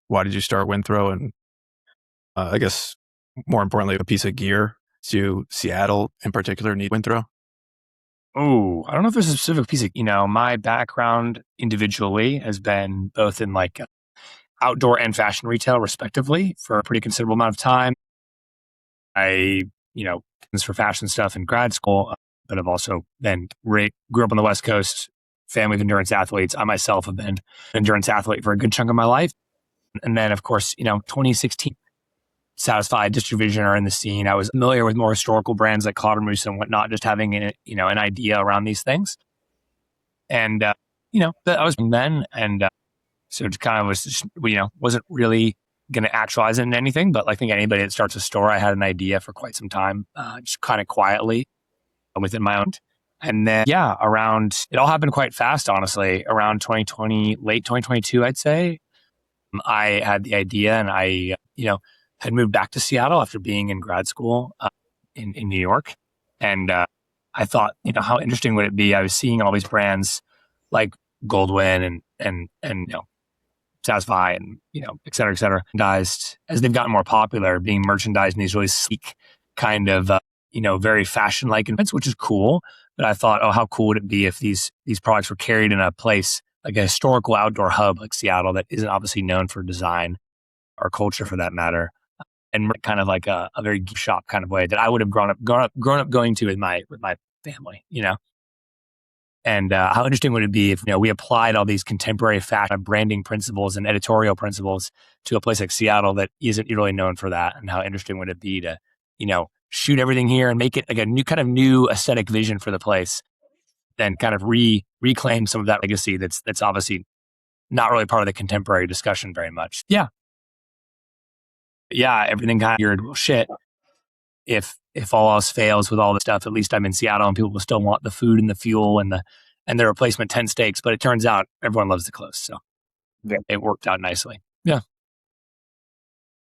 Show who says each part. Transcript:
Speaker 1: Why did you start Winthrow? And I guess more importantly, a piece of gear to Seattle in particular need Winthrow?
Speaker 2: Oh, I don't know if there's a specific piece of, my background individually has been both in like outdoor and fashion retail, respectively, for a pretty considerable amount of time. I, was for fashion stuff in grad school, but I've also then grew up on the West Coast, family of endurance athletes. I myself have been an endurance athlete for a good chunk of my life. And then, of course, 2016, Satisfied, Distribution are in the scene. I was familiar with more historical brands like Cloudrose and whatnot, just having an idea around these things. And, I was then. And so it kind of was, just, wasn't really going to actualize it in anything. But like, I think anybody that starts a store, I had an idea for quite some time, just kind of quietly within my own. And then, it all happened quite fast, honestly, around 2020, late 2022, I'd say. I had the idea and I, had moved back to Seattle after being in grad school in New York. And I thought, how interesting would it be? I was seeing all these brands like Goldwyn and Satisfy and, et cetera, merchandised as they've gotten more popular, being merchandised in these really sleek kind of, very fashion-like events, which is cool. But I thought, oh, how cool would it be if these products were carried in a place like a historical outdoor hub like Seattle that isn't obviously known for design or culture for that matter, and kind of like a very geek shop kind of way that I would have grown up going to with my family, And how interesting would it be if we applied all these contemporary fashion branding principles and editorial principles to a place like Seattle that isn't really known for that? And how interesting would it be to shoot everything here and make it like a new aesthetic vision for the place, then kind of reclaim some of that legacy that's obviously not really part of the contemporary discussion very much. Yeah, everything kind of weird. Well, shit. If all else fails with all this stuff, at least I'm in Seattle and people will still want the food and the fuel and the replacement tent stakes. But it turns out everyone loves the clothes, so it worked out nicely. Yeah.